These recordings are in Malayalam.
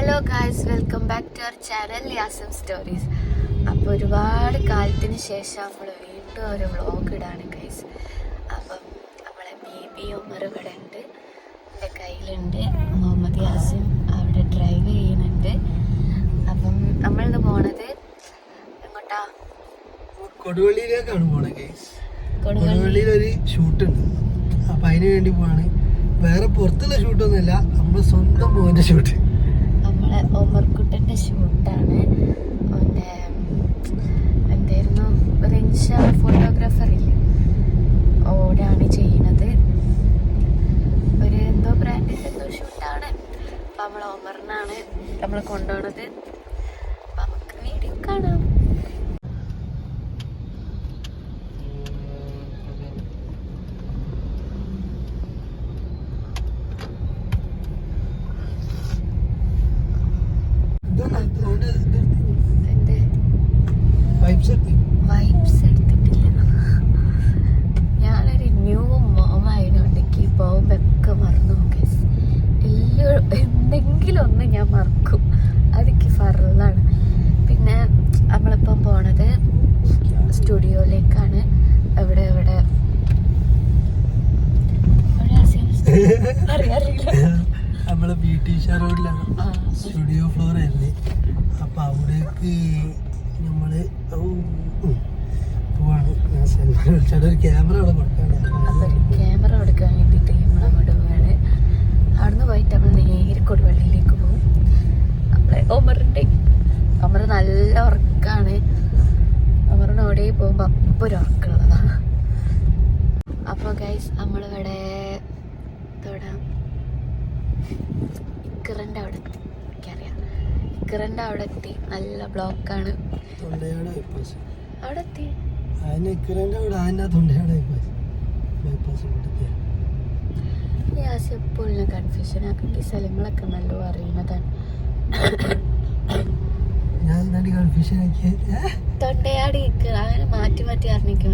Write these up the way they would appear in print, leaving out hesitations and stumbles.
Hello guys, welcome back to our channel യാസം സ്റ്റോറീസ്. അപ്പോൾ ഒരുപാട് കാലത്തിന് ശേഷം നമ്മൾ വീണ്ടും ഒരു വ്ളോഗ് ഇടാണ് ഗൈസ്. അപ്പം നമ്മളെ ബേബി ഉമർ ഇവിടെ ഉണ്ട്, എൻ്റെ കയ്യിലുണ്ട്. മുഹമ്മദ് യാസിം അവിടെ ഡ്രൈവ് ചെയ്യുന്നുണ്ട്. അപ്പം നമ്മളിന്ന് പോണത് എങ്ങോട്ടാ? കൊടുവള്ളിയിലേക്കാണ് പോണത് ഗൈസ്. കൊടുവള്ളിയിൽ ഒരു ഷൂട്ട് ഉണ്ട്, അപ്പം അതിന് വേണ്ടി പോവാണ്. വേറെ പുറത്തുള്ള ഷൂട്ടൊന്നുമില്ല, നമ്മുടെ സ്വന്തം മോൻ്റെ ഷൂട്ട്. നമ്മളെ ഒമർക്കുട്ടൻ്റെ ഷൂട്ടാണ്. പിന്നെ എന്തായിരുന്നു, റിൻഷ ഫോട്ടോഗ്രാഫർ ഇല്ലേ, ഓടാണ് ചെയ്യുന്നത്. ഒരു എന്തോ ബ്രാൻഡിൻ്റെ എന്തോ ഷൂട്ടാണ്. അപ്പം നമ്മൾ ഒമറിനാണ് നമ്മൾ കൊണ്ടുപോകുന്നത്. അപ്പം നമുക്ക് വീഡിയോ കാണാം. വൈബ്സ് എടുത്തിട്ടില്ല. ഞാനൊരു ന്യൂ മോമായതുകൊണ്ട് എനിക്ക് പോകുമ്പോൾ ഒക്കെ മറന്നു നോക്കി. എന്തെങ്കിലും ഒന്ന് ഞാൻ മറക്കും, അതൊക്കെ ഫറലാണ്. പിന്നെ നമ്മളിപ്പം പോണത് സ്റ്റുഡിയോയിലേക്കാണ്. എവിടെ അറിയാറില്ല, നമ്മളെ ബ്യൂട്ടീഷ്യ റോഡിലാണ് സ്റ്റുഡിയോ ഫ്ലോർ ആയിരുന്നു. അപ്പം അവിടേക്ക് നമ്മള് പോവാണ്. ഒരു ക്യാമറ അവിടെ കൊടുക്കാണ്. അപ്പോൾ ഒരു ക്യാമറ കൊടുക്കാൻ വേണ്ടിയിട്ട് നമ്മളങ്ങോട്ട് പോവാണ്. അവിടുന്ന് പോയിട്ട് നമ്മൾ നേരെ കൊടുവള്ളിയിലേക്ക് പോകും. നമ്മളെ ഒമർ നല്ല ഉറക്കാണ്. ഒമറിന് ഓടി പോകുമ്പോൾ അപ്പം ഒരു ഉറക്കമുള്ളതാണ്. അപ്പോൾ ഗൈസ് നമ്മളിവിടെ തൊടാം. ഇക്കറിൻ്റെ അവിടെ എത്തി. എനിക്കറിയാം, ഇക്കറിൻ്റെ അവിടെ എത്തി. നല്ല ബ്ലോക്കാണ് അവിടെ എത്തി. എപ്പോഴും കൺഫ്യൂഷൻ ആക്കി. സ്ഥലങ്ങളൊക്കെ നല്ല അറിയുന്നതാണ്. തൊണ്ടയാട് ഇക്കറ അങ്ങനെ മാറ്റി അറിഞ്ഞിരിക്കും.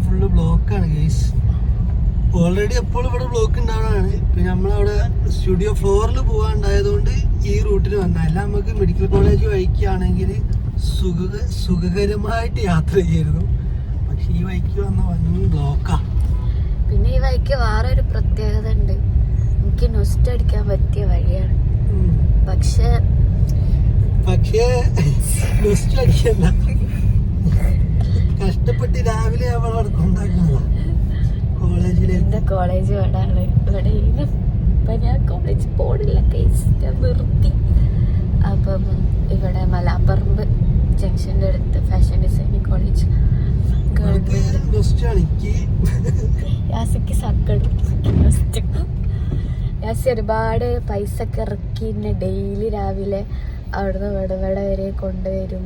ഫുള്ള് ബ്ലോക്കാണ് ഗൈസ്. ഓൾറെഡി എപ്പോഴും ഇവിടെ ബ്ലോക്ക് ഉണ്ടാവണതാണ്. പിന്നെ നമ്മളവിടെ സ്റ്റുഡിയോ ഫ്ലോറിൽ പോകാണ്ടായതുകൊണ്ട് ഈ റൂട്ടിൽ വന്നതല്ല. നമുക്ക് മെഡിക്കൽ കോളേജ് വഴിക്കാണെങ്കിൽ സുഖകരമായിട്ട് യാത്ര ചെയ്യായിരുന്നു. പക്ഷെ ഈ വഴിക്ക് വന്ന ബ്ലോക്കാ. പിന്നെ ഈ വഴിക്ക് വേറെ ഒരു പ്രത്യേകത ഉണ്ട്. എനിക്ക് നൊസ്റ്റ് അടിക്കാൻ പറ്റിയ വഴിയാണ്. പക്ഷേ നൊസ്റ്റ് അടിക്കല്ല, കഷ്ടപ്പെട്ട് രാവിലെ അവളവിടെ കൊണ്ടാക്കുന്നതാ എൻ്റെ കോളേജ് ഇവിടെയാണ്. ഇവിടെ ഇപ്പം ഞാൻ കോളേജ് പോണില്ല, കേസ് ഞാൻ നിർത്തി. അപ്പം ഇവിടെ മലാപ്പറമ്പ് ജംഗ്ഷൻ്റെ അടുത്ത് ഫാഷൻ ഡിസൈനിങ് കോളേജ് യാസിക്ക് സങ്കടം. യാസി ഒരുപാട് പൈസ ഒക്കെ ഇറക്കി എന്നെ ഡെയിലി രാവിലെ അവിടുന്ന് ഇവിടെ വരെ കൊണ്ടുവരും,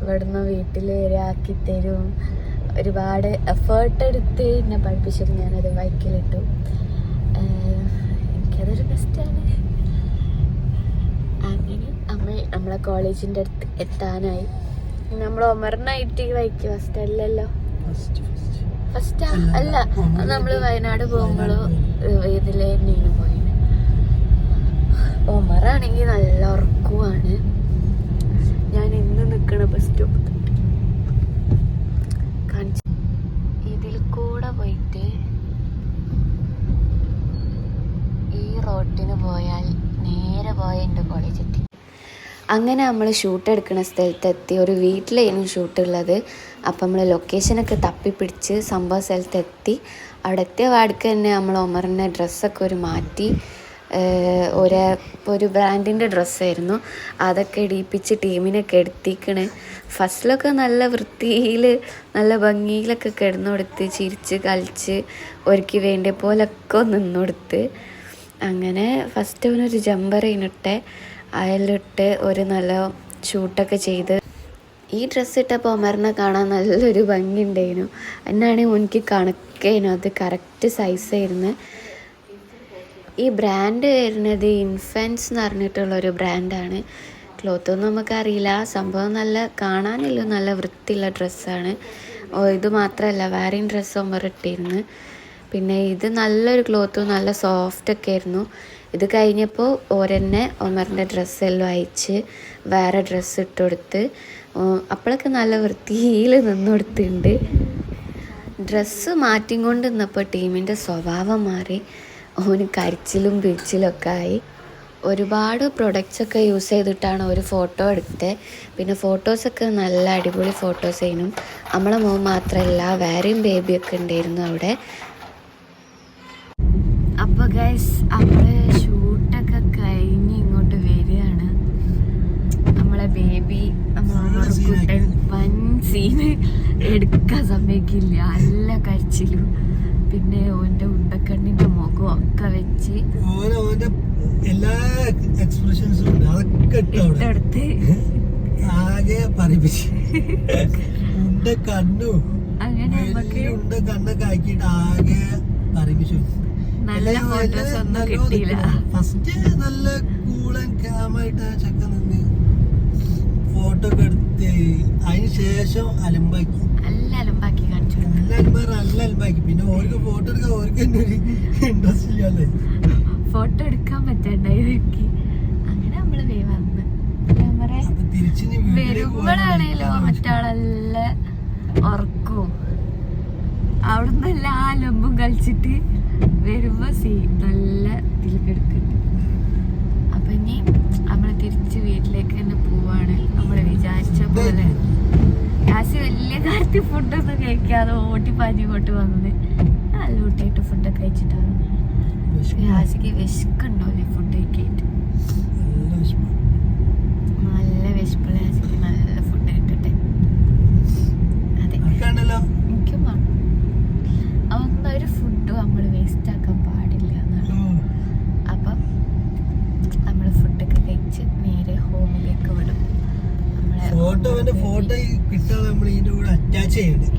ഇവിടുന്ന് വീട്ടിൽ വരെ ആക്കിത്തരും. ഒരുപാട് എഫേർട്ട് എടുത്ത് എന്നെ പഠിപ്പിച്ചിട്ട് ഞാനത് ബൈക്കിലിട്ടു. എനിക്കതൊരു ബെസ്റ്റാണ്. അങ്ങനെ നമ്മളെ കോളേജിൻ്റെ അടുത്ത് എത്താനായി. നമ്മൾ ഒമറിനായിട്ട് ഈ ബൈക്ക് ഫസ്റ്റ് അല്ലല്ലോ, ഫസ്റ്റ് അല്ല, നമ്മൾ വയനാട് പോകുമ്പോഴോ ഇതിലെ തന്നെയാണ് പോയത്. ഒമറാണെങ്കിൽ നല്ല ഉറക്കമാണ്. ഞാൻ ഇന്ന് നിൽക്കണ ബസ് സ്റ്റോപ്പ് ഇതിൽ കൂടെ പോയിട്ട് ഈ റോട്ടിന് പോയാൽ നേരെ പോയ എൻ്റെ കോളേജ് എത്തി. അങ്ങനെ നമ്മൾ ഷൂട്ട് എടുക്കുന്ന സ്ഥലത്തെത്തി. ഒരു വീട്ടിലായിരുന്നു ഷൂട്ടുള്ളത്. അപ്പം നമ്മൾ ലൊക്കേഷനൊക്കെ തപ്പിപ്പിടിച്ച് സംഭവ സ്ഥലത്തെത്തി. അവിടെ എത്തിയ വാടക്ക് തന്നെ നമ്മൾ ഒമറിൻ്റെ ഡ്രസ്സൊക്കെ മാറ്റി. ഒരു ബ്രാൻഡിൻ്റെ ഡ്രസ്സായിരുന്നു, അതൊക്കെ ഇടിപ്പിച്ച് ടീമിനൊക്കെ എടുത്തിക്കണ്. ഫസ്റ്റിലൊക്കെ നല്ല വൃത്തിയിൽ നല്ല ഭംഗിയിലൊക്കെ കിടന്നുകൊടുത്ത് ചിരിച്ച് കളിച്ച് ഒരുക്കി വേണ്ടിയ പോലൊക്കെ നിന്നൊടുത്ത്. അങ്ങനെ ഫസ്റ്റ് അവനൊരു ജമ്പർ ഇന്നിട്ട് അയലിട്ട് ഒരു നല്ല ഷൂട്ടൊക്കെ ചെയ്ത്. ഈ ഡ്രസ്സ് ഇട്ടപ്പോൾ ഒമറിനെ കാണാൻ നല്ലൊരു ഭംഗി ഉണ്ടായിരുന്നു. എന്നാണെങ്കിൽ എനിക്ക് കണക്കേനു, അത് കറക്റ്റ് സൈസായിരുന്നു. ഈ ബ്രാൻഡ് വരുന്നത് ഇൻഫൻസ് എന്ന് പറഞ്ഞിട്ടുള്ളൊരു ബ്രാൻഡാണ്. ക്ലോത്തൊന്നും നമുക്കറിയില്ല, സംഭവം നല്ല കാണാനല്ലോ നല്ല വൃത്തിയുള്ള ഡ്രസ്സാണ്. ഇത് മാത്രമല്ല വേറെയും ഡ്രസ്സ് ഒമർ ഇട്ടിരുന്നു. പിന്നെ ഇത് നല്ലൊരു ക്ലോത്തും നല്ല സോഫ്റ്റൊക്കെ ആയിരുന്നു. ഇത് കഴിഞ്ഞപ്പോൾ ഓരെന്നെ ഒമറിൻ്റെ ഡ്രസ്സെല്ലാം അയച്ച് വേറെ ഡ്രസ്സ് ഇട്ട് കൊടുത്ത് അപ്പോഴൊക്കെ നല്ല വൃത്തിയിൽ നിന്ന് കൊടുത്തിട്ടുണ്ട്. ഡ്രസ്സ് മാറ്റിക്കൊണ്ട് നിന്നപ്പോൾ ടീമിൻ്റെ സ്വഭാവം മാറി. ഓന് കരിച്ചിലും പിച്ചിലൊക്കെ ആയി. ഒരുപാട് പ്രൊഡക്ട്സൊക്കെ യൂസ് ചെയ്തിട്ടാണ് ഒരു ഫോട്ടോ എടുത്തത്. പിന്നെ ഫോട്ടോസൊക്കെ നല്ല അടിപൊളി ഫോട്ടോസ് ആയിരുന്നു. നമ്മളെ മോൻ മാത്രമല്ല വേറെയും ബേബിയൊക്കെ ഉണ്ടായിരുന്നു അവിടെ. അപ്പോൾ ഗൈസ് നമ്മൾ ഷൂട്ടൊക്കെ കഴിഞ്ഞ് ഇങ്ങോട്ട് വരികയാണ്. നമ്മളെ ബേബി നമ്മളെ വൻ സീന് എടുക്കാൻ സമ്മതിക്കില്ല, നല്ല കരച്ചിലും. പിന്നെ ഓൻ്റെ ഉണ്ടക്കണ്ണിൻ്റെ മുഖം ഒക്കെ വെച്ച് എല്ലാ എക്സ്പ്രഷൻസും ഉണ്ട്, അതൊക്കെ ഇട്ടെടുത്ത് ആകെ പറയിപ്പിച്ച് കണ്ണു അങ്ങനെ കണ്ണൊക്കെ ആക്കിയിട്ട് ആകെ പറയിപ്പിച്ചു. നല്ല ഫോട്ടോസ് ഒന്നും കിട്ടിയില്ല. ഫസ്റ്റ് നല്ല കൂളൻ ക്യാമായിട്ട് ചക്ക നിന്ന് ഫോട്ടോ ഒക്കെ എടുത്ത് അതിന് ശേഷം അലമ്പാക്കി, നല്ല അലമ്പാക്കി കാണിച്ചു. നല്ല അലമ്പാക്കി. പിന്നെ ഓർക്ക് ഫോട്ടോ എടുക്കാൻ ഓർക്ക് തന്നെ ഒരു ഇൻട്രസ്റ്റ് ഇല്ലല്ലേ, ഫോട്ടോ എടുക്കാൻ പറ്റണ്ടായി. അങ്ങനെ നമ്മള് വന്ന് വരുമ്പോഴാണേലോ മറ്റാളല്ല ഉറക്കും. അവിടുന്ന് എല്ലാ ലംബും കളിച്ചിട്ട് വരുമ്പോ നല്ല ഇതിലെടുക്കുന്നുണ്ട്. അപ്പൊ ഇനി നമ്മള് തിരിച്ച് വീട്ടിലേക്ക് തന്നെ പോവാണ്. നമ്മള് വിചാരിച്ച പോലെ യാസി വലിയ കാര്യത്തിൽ ഫുഡൊന്നും കഴിക്കാതെ ഓട്ടിപ്പാഞ്ഞ് ഇങ്ങോട്ട് വന്നത് നല്ല ഊട്ടിയിട്ട് ഫുഡൊക്കെ കഴിച്ചിട്ടാണ്. യാസിക്ക് വിശക്കുണ്ടോല്ലേ ഫുഡ് കഴിക്കിട്ട്? നല്ല വിശപ്പുള്ള യാസിക്ക് നല്ല ഫുഡ് കിട്ടട്ടെ. അതെ, എനിക്കും വേണം. അതൊന്നും ഒരു ഫുഡും നമ്മൾ വേസ്റ്റ് ആക്കാൻ പാടില്ല എന്നാണ്. അപ്പം നമ്മൾ ഫുഡൊക്കെ കഴിച്ച് നേരെ ഹോമിലേക്ക് വിടും. ഫോട്ടോ കിട്ടാതെ നമ്മൾ ഇതിന്റെ കൂടെ അറ്റാച്ച് ചെയ്യണം.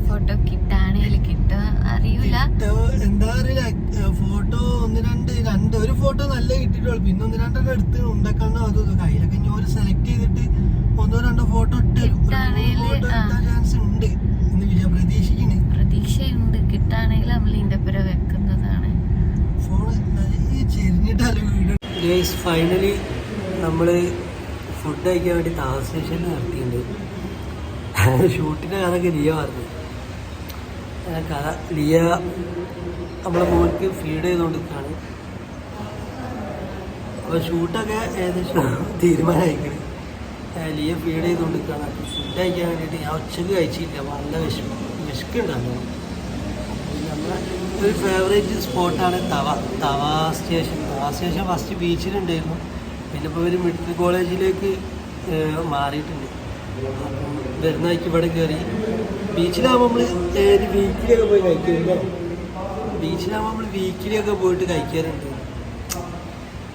ഫോട്ടോ കിട്ടാണേൽ കിട്ടാ അറിയൂല, എന്താ അറിയില്ല. ഫോട്ടോ ഒരു ഫോട്ടോ നല്ല കിട്ടിയിട്ടുള്ളൂ. പിന്നെ 1-2 എടുത്ത് ഉണ്ടാക്കണം. അതും കയ്യിലൊക്കെ ഇനി ഒരു സെലക്ട് ചെയ്തിട്ട് 1-2 ഫോട്ടോ ഇട്ട് ചാൻസ് ഉണ്ട് എന്ന് പ്രതീക്ഷയുണ്ട്. കിട്ടാണെങ്കിൽ നമ്മൾ ഇതിന്റെ പുര വെക്കുന്നതാണ്. ഫൈനലി നമ്മള് ഫുഡ് കഴിക്കാൻ വേണ്ടി താമസ സ്റ്റേഷനിൽ നിർത്തിയിട്ടുണ്ട്. ഷൂട്ടിൻ്റെ കഥയൊക്കെ ലിയ പറഞ്ഞു. കഥ ലിയ നമ്മളെ മോൾക്ക് ഫീഡ് ചെയ്തുകൊണ്ടിരിക്കുകയാണ്. അപ്പോൾ ഷൂട്ടൊക്കെ ഏകദേശം തീരുമാനമായിരിക്കണം. ലിയ ഫീഡ് ചെയ്തുകൊണ്ടിരിക്കുകയാണ്. അപ്പോൾ ഫുഡ് കഴിക്കാൻ വേണ്ടിയിട്ട് ഞാൻ ഉച്ചക്ക് കഴിച്ചില്ല, നല്ല വിശക്കുണ്ടായിരുന്നു. നമ്മളെ ഒരു ഫേവറേറ്റ് സ്പോട്ടാണ് തവ സ്റ്റേഷൻ. ഫസ്റ്റ് ബീച്ചിലുണ്ടായിരുന്നു. പിന്നെ ഇപ്പോൾ ഒരു മെഡിക്കൽ കോളേജിലേക്ക് മാറിയിട്ടുണ്ട്. വരുന്ന വഴിക്ക് ഇവിടെ കയറി. ബീച്ചിലാകുമ്പോൾ നമ്മൾ വീക്കിലൊക്കെ പോയി കഴിക്കുമല്ലോ. വീക്കിലൊക്കെ പോയിട്ട് കഴിക്കാറുണ്ട്.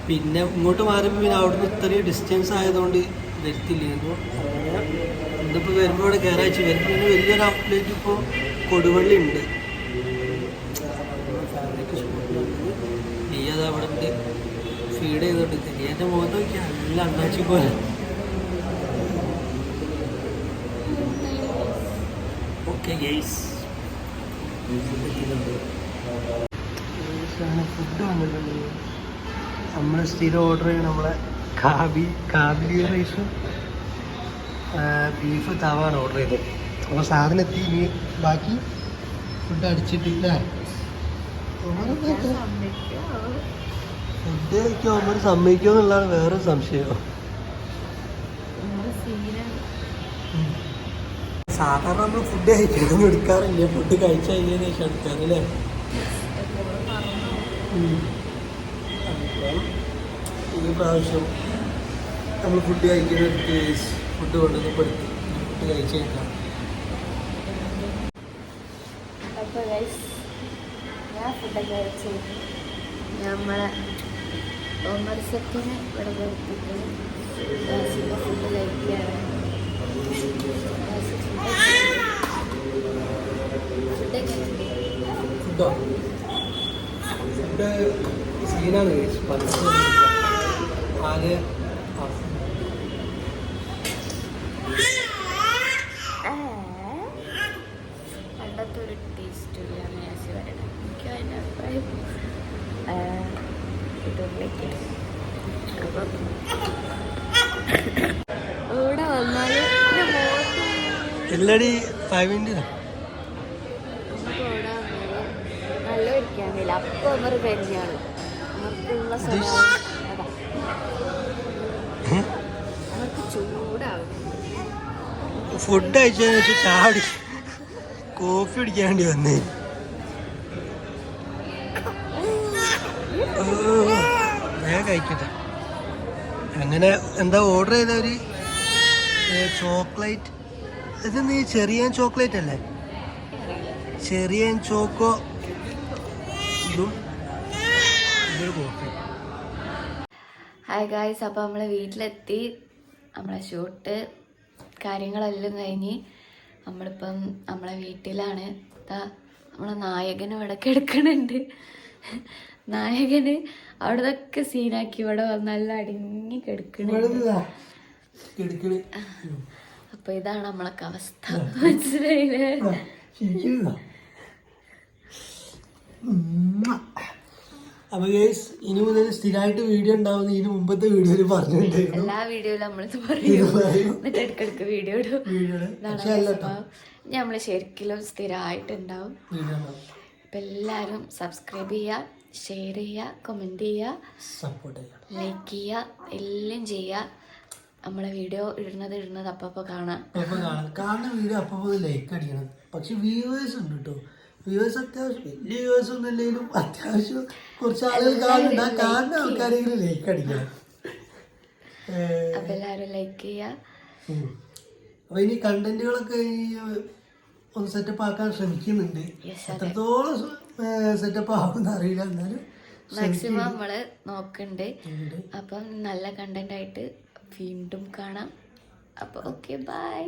പിന്നെ ഇങ്ങോട്ട് മാറിയപ്പോൾ പിന്നെ അവിടുന്ന് ഇത്രയും ഡിസ്റ്റൻസ് ആയതുകൊണ്ട് വരത്തില്ലായിരുന്നു. അങ്ങനെ ഇന്നിപ്പോൾ വരുമ്പോൾ ഇവിടെ കയറാഴ്ച വരും. പിന്നെ വലിയൊരു ഔട്ട്ലെറ്റ് ഇപ്പോൾ കൊടുവള്ളി ഉണ്ട്. ഫേവറേറ്റ് സ്പോട്ടിലുണ്ട്. നീ അത് അവിടെ ഉണ്ട് ഫീഡ് ചെയ്തോണ്ട്. എൻ്റെ മുഖത്ത് നോക്കിയാൽ നല്ല അണ്ണാച്ചി പോലെ. ഓക്കെ ഗൈസ്, ഫുഡ് വന്നിട്ടുണ്ട്. നമ്മൾ സ്ഥിരം ഓർഡർ ചെയ്യണം. നമ്മളെ കാബിലി റൈസും ബീഫ് തവാണ് ഓർഡർ ചെയ്തത്. അപ്പോൾ സാധനം എത്തി. ഇനി ബാക്കി ഫുഡ് അടിച്ചിട്ടില്ല. ഫുഡ് കഴിക്കാൻ സമ്മതിക്കുമോ എന്നുള്ളതാണ് വേറൊരു സംശയം. സാധാരണ നമ്മൾ ഫുഡ് കഴിക്കണം എടുക്കാറില്ല. ഫുഡ് കഴിച്ചു കഴിഞ്ഞതിന് ശേഷം എടുക്കാറില്ലേ. ഈ പ്രാവശ്യം നമ്മൾ ഫുഡ് കഴിക്കുന്ന ഫുഡ് കൊണ്ടുവന്ന് പെടുത്തി ഫുഡ് കഴിച്ചു കഴിഞ്ഞാൽ. അപ്പോൾ ഞാൻ ഫുഡൊക്കെ കഴിച്ചു. നമ്മളെ ഒമർസത്തിന് ഇവിടെ കൊടുത്തിട്ട് ഫുഡ് കഴിക്കുകയാണ്. ഫുഡ് സീനാണ് ആകെ. പണ്ടത്തെ ഒരു ടേസ്റ്റ് ഇല്ല. യാസി പറയണം. എനിക്ക് അതിൻ്റെ അഭിപ്രായം യൂട്യൂബിലേക്ക്. അപ്പം ഇവിടെ വന്നാൽ എല്ലാടി 5 മിനിറ്റ് നമുക്ക് ഇവിടെ വന്നാൽ നല്ല ഒരിക്കാനില്ല. അപ്പം അവർ തന്നെയാണ് അവർക്കുള്ള സ്വഭാവം. അതാ അവർക്ക് ചൂടാവും. ഫുഡ് കഴിച്ചതിന് ശേഷം ചാടി കോഫി കുടിക്കാൻ വേണ്ടി വന്നേ. ഞാൻ കഴിക്കട്ടെ. അങ്ങനെ എന്താ ഓർഡർ ചെയ്തവര് ചോക്ലേറ്റ്. ഇത് നീ ചെറിയ ചോക്ലേറ്റ് അല്ലേ? ചെറിയ ചോക്കോ ഇതും ഇതൊരു കോഫി. ഹായ് ഗായ്സ്, അപ്പോൾ നമ്മൾ വീട്ടിലെത്തി. നമ്മളെ ഷൂട്ട് കാര്യങ്ങളെല്ലാം കഴിഞ്ഞ് നമ്മളിപ്പം നമ്മളെ വീട്ടിലാണ്. നമ്മളെ നായകനും ഇവിടെ കിടക്കണുണ്ട്. നായകന് അവിടെ നിന്നൊക്കെ സീനാക്കി ഇവിടെ നല്ല അടങ്ങി കിടക്കണുണ്ട്. അപ്പൊ ഇതാണ് നമ്മളൊക്കെ അവസ്ഥ, മനസ്സിലായില്ലേ? അപ്പൊ ഗൈസ്, ഇനി മുതൽ സ്ഥിരമായിട്ട് വീഡിയോ ഉണ്ടാവുന്ന ഇതിന് മുമ്പത്തെ വീഡിയോയിൽ പറഞ്ഞിട്ടുണ്ടായിരുന്നു. എല്ലാ വീഡിയോയിലും നമ്മളിത് പറയും, എന്നിട്ട് ഇടയ്ക്കിടയ്ക്ക് വീഡിയോ ഇടും. നമ്മള് ശരിക്കും സ്ഥിരമായിട്ടുണ്ടാവും. അപ്പൊ എല്ലാരും സബ്സ്ക്രൈബ് ചെയ്യുക, ഷെയർ ചെയ്യുക, കമന്റ് ചെയ്യുക, സപ്പോർട്ട് ചെയ്യുക, ലൈക്ക് ചെയ്യുക, എല്ലാം ചെയ്യുക. നമ്മളെ വീഡിയോ ഇടുന്നത് അപ്പൊ കാണാം. കാണുന്ന വീഡിയോ അപ്പൊ ലൈക്ക് അടിക്കണം. പക്ഷെ വ്യൂവേഴ്സ് ഉണ്ട് കേട്ടോ. വ്യൂവേഴ്സ് അത്യാവശ്യം വലിയ വ്യൂവേഴ്സ് ഒന്നും ഇല്ലെങ്കിലും അത്യാവശ്യം കുറച്ച് ആളുകൾ കാണുന്നുണ്ട്. ആ കാണുന്ന ആൾക്കാരെങ്കിലും ലൈക്ക് അടിക്കണം. അപ്പൊ എല്ലാരും ലൈക്ക് ചെയ്യുക. അപ്പൊ ഇനി കണ്ടന്റുകളൊക്കെ ഒന്ന് സെറ്റപ്പ് ആക്കാൻ ശ്രമിക്കുന്നുണ്ട്. എത്രത്തോളം സെറ്റപ്പ് ആവുമെന്ന് അറിയില്ല, എന്നാലും മാക്സിമം നമ്മള് നോക്കണ്ട്. അപ്പം നല്ല കണ്ടന്റ് ആയിട്ട് വീണ്ടും കാണാം. അപ്പൊ ഓക്കെ, ബൈ.